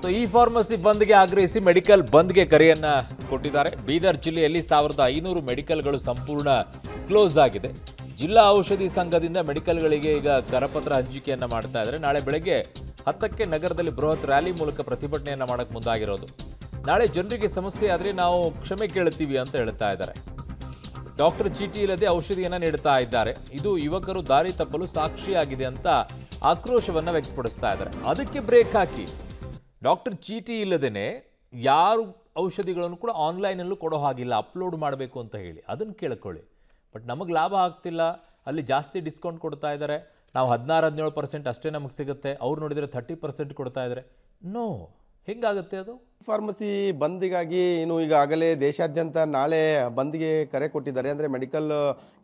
So ಈ pharmacy ಬಂದ್ಗೆ ಆಗ್ರಹಿಸಿ ಮೆಡಿಕಲ್ ಬಂದ್ಗೆ ಕರೆಯನ್ನ ಕೊಟ್ಟಿದ್ದಾರೆ. ಬೀದರ್ ಜಿಲ್ಲೆಯಲ್ಲಿ 1500 ಮೆಡಿಕಲ್ಗಳು ಸಂಪೂರ್ಣ ಕ್ಲೋಸ್ ಆಗಿದೆ. ಜಿಲ್ಲಾ ಔಷಧಿ ಸಂಘದಿಂದ ಮೆಡಿಕಲ್ಗಳಿಗೆ ಈಗ ಕರಪತ್ರ ಹಂಚಿಕೆಯನ್ನ ಮಾಡ್ತಾ ಇದ್ದಾರೆ. ನಾಳೆ ಬೆಳಗ್ಗೆ 10ಕ್ಕೆ ನಗರದಲ್ಲಿ ಬೃಹತ್ ರ್ಯಾಲಿ ಮೂಲಕ ಪ್ರತಿಭಟನೆಯನ್ನ ಮಾಡಕ್ಕೆ ಮುಂದಾಗಿರೋದು. ನಾಳೆ ಜನರಿಗೆ ಸಮಸ್ಯೆ ಆದರೆ ನಾವು ಕ್ಷಮೆ ಕೇಳುತ್ತೀವಿ ಅಂತ ಹೇಳ್ತಾ ಇದ್ದಾರೆ. ಡಾಕ್ಟರ್ ಚೀಟಿ ಇಲ್ಲದೆ ಔಷಧಿಯನ್ನ ನೀಡುತ್ತಾ ಇದ್ದಾರೆ. ಇದು ಯುವಕರು ದಾರಿ ತಪ್ಪಲು ಸಾಕ್ಷಿಯಾಗಿದೆ ಅಂತ ಆಕ್ರೋಶವನ್ನ ವ್ಯಕ್ತಪಡಿಸ್ತಾ ಇದ್ದಾರೆ. ಅದಕ್ಕೆ ಬ್ರೇಕ್ ಹಾಕಿ ಡಾಕ್ಟರ್ ಚೀಟಿ ಇಲ್ಲದೇನೆ ಯಾರು ಔಷಧಿಗಳನ್ನು ಕೂಡ ಆನ್ಲೈನಲ್ಲೂ ಕೊಡೋ ಹಾಗಿಲ್ಲ, ಅಪ್ಲೋಡ್ ಮಾಡಬೇಕು ಅಂತ ಹೇಳಿ ಅದನ್ನು ಕೇಳ್ಕೊಳ್ಳಿ. ಬಟ್ ನಮಗೆ ಲಾಭ ಆಗ್ತಿಲ್ಲ, ಅಲ್ಲಿ ಜಾಸ್ತಿ ಡಿಸ್ಕೌಂಟ್ ಕೊಡ್ತಾ ಇದ್ದಾರೆ, ನಾವು 16-17% ಅಷ್ಟೇ ನಮಗೆ ಸಿಗುತ್ತೆ, ಅವ್ರು ನೋಡಿದರೆ 30% ಕೊಡ್ತಾ ಇದ್ದಾರೆ. ನೋ, ಹೆಂಗಾಗುತ್ತೆ ಅದು? ಫಾರ್ಮಸಿ ಬಂದಿಗಾಗಿ ಈಗಾಗಲೇ ದೇಶಾದ್ಯಂತ ನಾಳೆ ಬಂದ್ಗೆ ಕರೆ ಕೊಟ್ಟಿದ್ದಾರೆ. ಅಂದರೆ ಮೆಡಿಕಲ್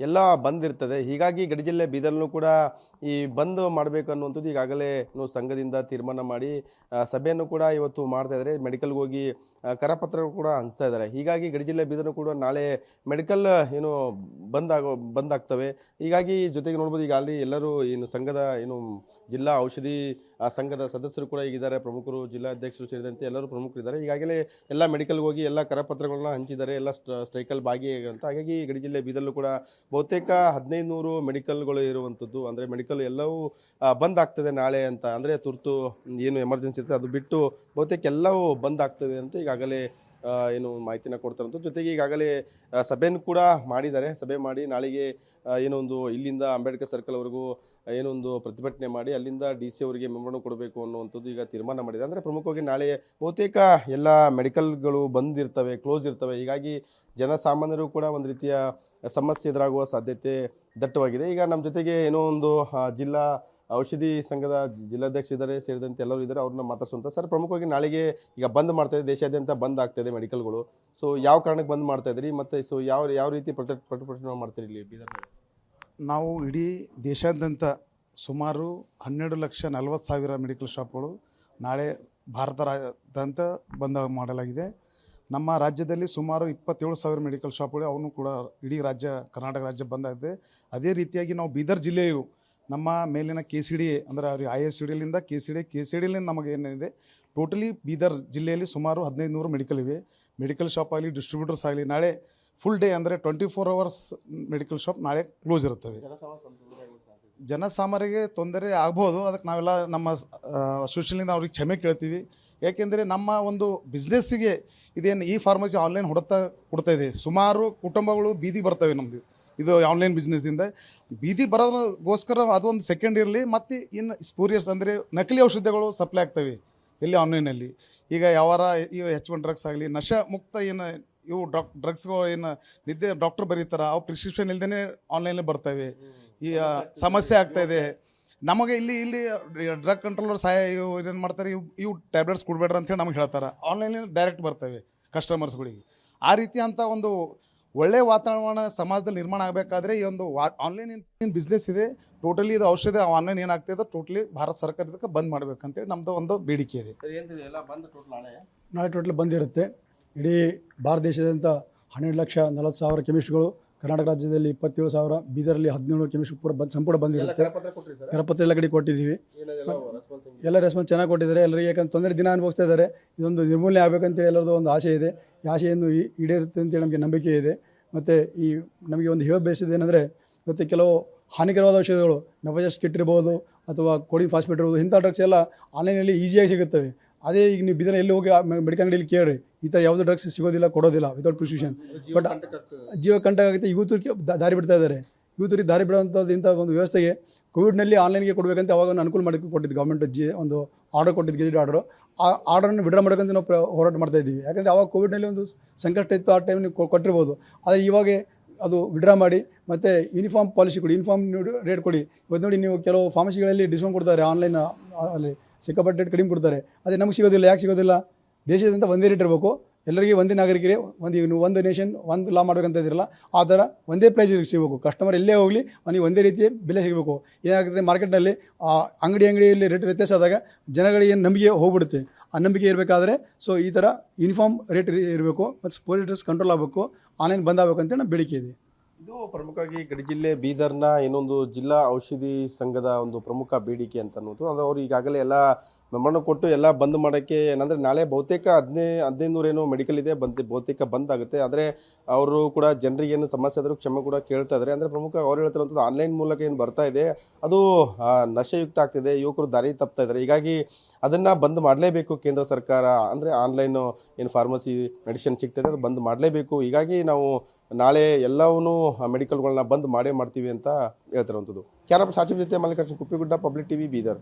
ಎಲ್ಲ ಬಂದ್ ಇರ್ತದೆ. ಹೀಗಾಗಿ ಗಡಿ ಜಿಲ್ಲೆ ಬೀದರ್ನೂ ಕೂಡ ಈ ಬಂದ್ ಮಾಡಬೇಕು ಅನ್ನುವಂಥದ್ದು ಈಗಾಗಲೇ ಸಂಘದಿಂದ ತೀರ್ಮಾನ ಮಾಡಿ ಸಭೆಯನ್ನು ಕೂಡ ಇವತ್ತು ಮಾಡ್ತಾ ಇದ್ದಾರೆ. ಮೆಡಿಕಲ್ಗೆ ಹೋಗಿ ಕರಪತ್ರ ಕೂಡ ಹಂಚ್ತಾ ಇದ್ದಾರೆ. ಹೀಗಾಗಿ ಗಡಿ ಜಿಲ್ಲೆ ಬೀದರ್ನೂ ಕೂಡ ನಾಳೆ ಮೆಡಿಕಲ್ ಬಂದ್ ಆಗ್ತವೆ. ಹೀಗಾಗಿ ಜೊತೆಗೆ ನೋಡ್ಬೋದು ಈಗ ಅಲ್ಲಿ ಎಲ್ಲರೂ ಸಂಘದ ಜಿಲ್ಲಾ ಔಷಧಿ ಸಂಘದ ಸದಸ್ಯರು ಕೂಡ ಈಗಿದ್ದಾರೆ, ಪ್ರಮುಖರು, ಜಿಲ್ಲಾಧ್ಯಕ್ಷರು ಸೇರಿದಂತೆ ಎಲ್ಲರೂ ಪ್ರಮುಖರಿದ್ದಾರೆ. ಈಗಾಗಲೇ ಎಲ್ಲ ಮೆಡಿಕಲ್ಗೆ ಹೋಗಿ ಎಲ್ಲ ಕರಪತ್ರಗಳನ್ನ ಹಂಚಿದ್ದಾರೆ, ಎಲ್ಲ ಸ್ಟ್ರೈಕಲ್ಲಿ ಭಾಗಿಯಾಗಂತ. ಹಾಗಾಗಿ ಗಡಿ ಜಿಲ್ಲೆ ಬೀದರ್ಲ್ಲೂ ಕೂಡ ಬಹುತೇಕ 1500 ಮೆಡಿಕಲ್ಗಳು ಇರುವಂಥದ್ದು. ಅಂದರೆ ಮೆಡಿಕಲ್ ಎಲ್ಲವೂ ಬಂದ್ ಆಗ್ತದೆ ನಾಳೆ ಅಂತ. ಅಂದರೆ ತುರ್ತು ಎಮರ್ಜೆನ್ಸಿ ಇರ್ತದೆ ಅದು ಬಿಟ್ಟು ಬಹುತೇಕ ಎಲ್ಲವೂ ಬಂದ್ ಆಗ್ತದೆ ಅಂತ ಈಗಾಗಲೇ ಮಾಹಿತಿನ ಕೊಡ್ತಾರಂತ. ಜೊತೆಗೆ ಈಗಾಗಲೇ ಸಭೆಯನ್ನು ಕೂಡ ಮಾಡಿದ್ದಾರೆ. ಸಭೆ ಮಾಡಿ ನಾಳೆಗೆ ಇಲ್ಲಿಂದ ಅಂಬೇಡ್ಕರ್ ಸರ್ಕಲ್ವರೆಗೂ ಪ್ರತಿಭಟನೆ ಮಾಡಿ ಅಲ್ಲಿಂದ DC ಅವರಿಗೆ ಮೆಮೊರಂಡಮ್ ಕೊಡಬೇಕು ಅನ್ನುವಂಥದ್ದು ಈಗ ತೀರ್ಮಾನ ಮಾಡಿದೆ. ಅಂದರೆ ಪ್ರಮುಖವಾಗಿ ನಾಳೆ ಬಹುತೇಕ ಎಲ್ಲ ಮೆಡಿಕಲ್ಗಳು ಬಂದ್ ಇರ್ತವೆ, ಕ್ಲೋಸ್ ಇರ್ತವೆ. ಹೀಗಾಗಿ ಜನಸಾಮಾನ್ಯರು ಕೂಡ ಒಂದು ರೀತಿಯ ಸಮಸ್ಯೆ ಎದುರಾಗುವ ಸಾಧ್ಯತೆ ದಟ್ಟವಾಗಿದೆ. ಈಗ ನಮ್ಮ ಜೊತೆಗೆ ಜಿಲ್ಲಾ ಔಷಧಿ ಸಂಘದ ಜಿಲ್ಲಾಧ್ಯಕ್ಷ ಇದ್ದಾರೆ, ಸೇರಿದಂತೆ ಎಲ್ಲರೂ ಇದ್ದಾರೆ, ಅವ್ರನ್ನ ಮಾತಾಡ್ಸುವಂತ. ಸರ್, ಪ್ರಮುಖವಾಗಿ ನಾಳೆಗೆ ಈಗ ಬಂದ್ ಮಾಡ್ತಾ ಇದೆ, ದೇಶಾದ್ಯಂತ ಬಂದ್ ಆಗ್ತಾ ಇದೆ ಮೆಡಿಕಲ್ಗಳು. ಸೊ ಯಾವ ಕಾರಣಕ್ಕೆ ಬಂದ್ ಮಾಡ್ತಾ ಇದ್ರಿ, ಮತ್ತೆ ಸೊ ಯಾವ ರೀತಿ ಪ್ರತಿಭಟನೆ ಮಾಡ್ತೀರಿ ಇಲ್ಲಿ ಬೀದರ್ನಲ್ಲಿ? ನಾವು ಇಡೀ ದೇಶಾದ್ಯಂತ ಸುಮಾರು 12,40,000 ಮೆಡಿಕಲ್ ಶಾಪ್ಗಳು ನಾಳೆ ಭಾರತದಾದ್ಯಂತ ಬಂದ್ ಮಾಡಲಾಗಿದೆ. ನಮ್ಮ ರಾಜ್ಯದಲ್ಲಿ ಸುಮಾರು 27,000 ಮೆಡಿಕಲ್ ಶಾಪ್ಗಳು ಅವನು ಕೂಡ ಇಡೀ ರಾಜ್ಯ ಕರ್ನಾಟಕ ರಾಜ್ಯ ಬಂದಾಗಿದೆ. ಅದೇ ರೀತಿಯಾಗಿ ನಾವು ಬೀದರ್ ಜಿಲ್ಲೆಯು ನಮ್ಮ ಮೇಲಿನ KCD ಅಂದರೆ ಅವ್ರಿಗೆ ISCDಲಿಂದ KCDಲಿಂದ ನಮಗೆ ಏನಿದೆ ಟೋಟಲಿ ಬೀದರ್ ಜಿಲ್ಲೆಯಲ್ಲಿ ಸುಮಾರು 1500 ಮೆಡಿಕಲ್ ಇವೆ. ಮೆಡಿಕಲ್ ಶಾಪ್ ಆಗಲಿ, ಡಿಸ್ಟ್ರಿಬ್ಯೂಟರ್ಸ್ ಆಗಲಿ ನಾಳೆ ಫುಲ್ ಡೇ ಅಂದರೆ 24 hours ಮೆಡಿಕಲ್ ಶಾಪ್ ನಾಳೆ ಕ್ಲೋಸ್ ಇರುತ್ತವೆ. ಜನಸಾಮಾನ್ಯರಿಗೆ ತೊಂದರೆ ಆಗ್ಬೋದು, ಅದಕ್ಕೆ ನಾವೆಲ್ಲ ನಮ್ಮ ಅಸೋಸಿಯೇಷನ್ನಿಂದ ಅವ್ರಿಗೆ ಕ್ಷಮೆ ಕೇಳ್ತೀವಿ. ಯಾಕೆಂದರೆ ನಮ್ಮ ಒಂದು ಬಿಸ್ನೆಸ್ಸಿಗೆ ಇದೇನು ಈ ಫಾರ್ಮಸಿ ಆನ್ಲೈನ್ ಕೊಡ್ತಾ ಇದೆ. ಸುಮಾರು ಕುಟುಂಬಗಳು ಬೀದಿ ಬರ್ತವೆ. ನಮ್ಮದು ಇದು ಆನ್ಲೈನ್ ಬಿಸ್ನೆಸ್ಸಿಂದ ಬೀದಿ ಬರೋದಕ್ಕೋಸ್ಕರ ಅದೊಂದು ಸೆಕೆಂಡ್ ಇರಲಿ. ಮತ್ತು ಇನ್ನು ಸ್ಪೂರಿಯರ್ಸ್ ಅಂದರೆ ನಕಲಿ ಔಷಧಿಗಳು ಸಪ್ಲೈ ಆಗ್ತವೆ ಇಲ್ಲಿ ಆನ್ಲೈನಲ್ಲಿ. ಈಗ ಯಾವಾರ ಇವು H1 ಡ್ರಗ್ಸ್ ಆಗಲಿ, ನಶಾ ಮುಕ್ತ ಇವು ಡ್ರಗ್ಸ್ಗಳು ನಿದ್ದೆ ಡಾಕ್ಟರ್ ಬರೀತಾರೆ, ಅವು ಪ್ರಿಸ್ಕ್ರಿಪ್ಷನ್ ಇಲ್ಲದೇ ಆನ್ಲೈನಲ್ಲಿ ಬರ್ತವೆ. ಈ ಸಮಸ್ಯೆ ಆಗ್ತಾಯಿದೆ ನಮಗೆ. ಇಲ್ಲಿ ಡ್ರಗ್ ಕಂಟ್ರೋಲರ್ ಏನು ಮಾಡ್ತಾರೆ, ಇವು ಟ್ಯಾಬ್ಲೆಟ್ಸ್ ಕೊಡಬೇಡ್ರಿ ಅಂತೇಳಿ ನಮ್ಗೆ ಹೇಳ್ತಾರೆ. ಆನ್ಲೈನಲ್ಲಿ ಡೈರೆಕ್ಟ್ ಬರ್ತವೆ ಕಸ್ಟಮರ್ಸ್ಗಳಿಗೆ. ಆ ರೀತಿ ಅಂತ ಒಂದು ಒಳ್ಳೆಯ ವಾತಾವರಣ ಸಮಾಜದಲ್ಲಿ ನಿರ್ಮಾಣ ಆಗಬೇಕಾದ್ರೆ ಈ ಒಂದು ಆನ್ಲೈನ್ ಏನು ಬಿಸ್ನೆಸ್ ಇದೆ ಟೋಟಲಿ ಇದು ಔಷಧಿ ಆನ್ಲೈನ್ ಏನಾಗ್ತಿದೆ ಟೋಟಲಿ ಭಾರತ ಸರ್ಕಾರ ಇದಕ್ಕೆ ಬಂದ್ ಮಾಡಬೇಕಂತೇಳಿ ನಮ್ಮದು ಒಂದು ಬೇಡಿಕೆ ಇದೆ. ನಾಳೆ ಟೋಟಲ್ ಬಂದಿರುತ್ತೆ. ಇಡೀ ಭಾರತ ದೇಶದಾದ್ಯಂತ 12,40,000 ಕೆಮಿಸ್ಟ್ಗಳು, ಕರ್ನಾಟಕ ರಾಜ್ಯದಲ್ಲಿ 27,000, ಬೀದರಲ್ಲಿ 1700 ಕೆಮಿಸ್ಟ್ರಿ ಪೂರ ಸಂಪೂರ್ಣ ಬಂದಿರುತ್ತೆ. ಕರಪತ್ರ ಎಲ್ಲ ಕಡೆ ಕೊಟ್ಟಿದ್ದೀವಿ. ಎಲ್ಲ ರೆಸ್ಪಾನ್ಸ್ ಚೆನ್ನಾಗಿ ಕೊಟ್ಟಿದ್ದಾರೆ ಎಲ್ಲರಿಗೆ. ಯಾಕಂದ್ರೆ ತೊಂದರೆ ದಿನ ಅನುಭವಿಸ್ತಾ ಇದ್ದಾರೆ. ಇದೊಂದು ನಿರ್ಮೂಲನೆ ಆಗಬೇಕಂತೇಳಿ ಎಲ್ಲರದ್ದು ಒಂದು ಆಸೆ ಇದೆ. ಈ ಆಸೆಯನ್ನು ಈಡೇರುತ್ತೆ ಅಂತೇಳಿ ನಮಗೆ ನಂಬಿಕೆ ಇದೆ. ಮತ್ತು ನಮಗೆ ಒಂದು ಹೇಳೋ ಬಯಸಿದೆ ಏನಂದರೆ, ಮತ್ತು ಕೆಲವು ಹಾನಿಕರವಾದ ಔಷಧಿಗಳು ನವಜಸ್ಟ್ ಕಿಟ್ ಇರ್ಬೋದು ಅಥವಾ ಕೋಡಿನ್ ಫಾಸ್ಫೇಟ್ ಇರ್ಬೋದು, ಇಂಥ ಡ್ರಗ್ಸ್ ಎಲ್ಲ ಆನ್ಲೈನಲ್ಲಿ ಈಸಿಯಾಗಿ ಸಿಗುತ್ತವೆ. ಅದೇ ಈಗ ನೀವು ಬೀದರ್ ಎಲ್ಲಿ ಹೋಗಿ ಮೆಡಿಕಲ್ ಅಂಗಡಿಯಲ್ಲಿ ಕೇಳಿ, ಈ ಥರ ಯಾವುದೇ ಡ್ರಗ್ಸ್ ಸಿಗೋದಿಲ್ಲ, ಕೊಡೋದಿಲ್ಲ ವಿತೌಟ್ ಪ್ರಿಸ್ಕ್ರಿಪ್ಷನ್. ಬಟ್ ಜೀವ ಕಂಟಕ ಆಗುತ್ತೆ. ಯೂತ್ರಿಗೆ ದಾರಿ ಬಿಡ್ತಾ ಇದ್ದಾರೆ. ಯೂತ್ರಿಗೆ ದಾರಿ ಬಿಡುವಂಥದ್ದು ಇಂಥ ಒಂದು ವ್ಯವಸ್ಥೆಗೆ ಕೋವಿಡ್ನಲ್ಲಿ ಆನ್ಲೈನ್ಗೆ ಕೊಡಬೇಕಂತ ಅವಾಗ ಒಂದು ಅನುಕೂಲ ಮಾಡಿ ಕೊಟ್ಟಿದ್ದು ಗೌರ್ಮೆಂಟ್ ಒಂದು ಆರ್ಡರ್ ಕೊಟ್ಟಿದ್ದು, ಗೆಜೆಟ್ ಆರ್ಡರ್. ಆ ಆರ್ಡರನ್ನು ವಿಡ್ರಾ ಮಾಡೋಕ್ಕಂತ ನಾವು ಹೋರಾಟ ಮಾಡ್ತಾ ಇದ್ದೀವಿ. ಯಾಕಂದರೆ ಆವಾಗ ಕೋವಿಡ್ನಲ್ಲಿ ಒಂದು ಸಂಕಷ್ಟ ಇತ್ತು, ಆ ಟೈಮ್ ಕೊಟ್ಟಿರ್ಬೋದು. ಆದರೆ ಇವಾಗ ಅದು ವಿಡ್ರಾ ಮಾಡಿ ಮತ್ತು ಯೂನಿಫಾರ್ಮ್ ಪಾಲಿಸಿ ಕೊಡಿ, ಯೂನಿಫಾರ್ಮ್ ರೇಟ್ ಕೊಡಿ. ಇವತ್ತು ನೋಡಿ, ನೀವು ಕೆಲವು ಫಾರ್ಮಸಿಗಳಲ್ಲಿ ಡಿಸ್ಕೌಂಟ್ ಕೊಡ್ತಾರೆ, ಆನ್ಲೈನ್ ಅಲ್ಲಿ ಸಿಕ್ಕಾಪಟ್ಟೆ ರೇಟ್ ಕಡಿಮೆ ಕೊಡ್ತಾರೆ. ಅದೇ ನಮಗೆ ಸಿಗೋದಿಲ್ಲ. ಯಾಕೆ ಸಿಗೋದಿಲ್ಲ? ದೇಶದಿಂದ ಒಂದೇ ರೇಟ್ ಇರಬೇಕು, ಎಲ್ಲರಿಗೆ ಒಂದೇ ನಾಗರಿಕರಿಗೆ ಒಂದು ನೇಷನ್ ಒಂದು ಲಾ ಮಾಡಬೇಕಂತ ಇದ್ದಿರಲ್ಲ, ಆ ಥರ ಒಂದೇ ಪ್ರೈಸ್ ಸಿಗಬೇಕು. ಕಸ್ಟಮರ್ ಎಲ್ಲೇ ಹೋಗಲಿ ಅವನಿಗೆ ಒಂದೇ ರೀತಿಯ ಬೆಲೆ ಸಿಗಬೇಕು. ಏನಾಗುತ್ತೆ, ಮಾರ್ಕೆಟ್ನಲ್ಲಿ ಅಂಗಡಿಯಲ್ಲಿ ರೇಟ್ ವ್ಯತ್ಯಾಸ ಆದಾಗ ಜನಗಳಿಗೆ ನಂಬಿಕೆ ಹೋಗ್ಬಿಡುತ್ತೆ. ಆ ನಂಬಿಕೆ ಇರಬೇಕಾದ್ರೆ ಸೊ ಈ ಥರ ಯೂನಿಫಾರ್ಮ್ ರೇಟ್ ಇರಬೇಕು ಮತ್ತು ಸ್ಪೋರಿಟರ್ಸ್ ಕಂಟ್ರೋಲ್ ಆಗಬೇಕು, ಆನ್ಲೈನ್ ಬಂದ್ ಆಗಬೇಕು ಅಂತ ನಮ್ಮ ಬೇಡಿಕೆ ಇದೆ. ಇದು ಪ್ರಮುಖವಾಗಿ ಗಡಿ ಜಿಲ್ಲೆ ಬೀದರ್ನ ಇನ್ನೊಂದು ಜಿಲ್ಲಾ ಔಷಧಿ ಸಂಘದ ಒಂದು ಪ್ರಮುಖ ಬೇಡಿಕೆ ಅಂತ ಅನ್ನೋದು. ಅದು ಅವರು ಈಗಾಗಲೇ ಎಲ್ಲ ಮೆಮೊರಂಡಮ್ ಕೊಟ್ಟು ಎಲ್ಲ ಬಂದ್ ಮಾಡೋಕ್ಕೆ ಏನಂದರೆ ನಾಳೆ ಬಹುತೇಕ 1500 ಏನೋ ಮೆಡಿಕಲ್ ಇದೆ ಬಹುತೇಕ ಬಂದ್ ಆಗುತ್ತೆ. ಆದರೆ ಅವರು ಕೂಡ ಜನರಿಗೆ ಏನು ಸಮಸ್ಯೆ ಆದರೂ ಕ್ಷಮೆ ಕೂಡ ಕೇಳ್ತಾ ಇದ್ದಾರೆ. ಅಂದರೆ ಪ್ರಮುಖ ಅವ್ರು ಹೇಳ್ತಿರುವಂಥದ್ದು ಆನ್ಲೈನ್ ಮೂಲಕ ಏನು ಬರ್ತಾ ಇದೆ ಅದು ನಶೆಯುಕ್ತ ಆಗ್ತಿದೆ, ಯುವಕರು ದಾರಿ ತಪ್ತಾ ಇದ್ದಾರೆ. ಹೀಗಾಗಿ ಅದನ್ನು ಬಂದ್ ಮಾಡಲೇಬೇಕು ಕೇಂದ್ರ ಸರ್ಕಾರ. ಅಂದರೆ ಆನ್ಲೈನು ಏನು ಫಾರ್ಮಸಿ ಮೆಡಿಸಿನ್ ಸಿಗ್ತದೆ ಅದು ಬಂದ್ ಮಾಡಲೇಬೇಕು. ಹೀಗಾಗಿ ನಾವು ನಾಳೆ ಎಲ್ಲವನ್ನೂ ಮೆಡಿಕಲ್ಗಳನ್ನ ಬಂದ್ ಮಾಡೇ ಮಾಡ್ತೀವಿ ಅಂತ ಹೇಳ್ತಿರುವಂಥದ್ದು. ಕ್ಯಾಮರಾ ಸಾಚಿವ್ ಜೊತೆ ಮಲ್ಲಿಕಾರ್ಜುನ್ ಕುಪ್ಪಿಗುಡ್ಡ, ಪಬ್ಲಿಕ್ ಟಿವಿ, ಬೀದರ್.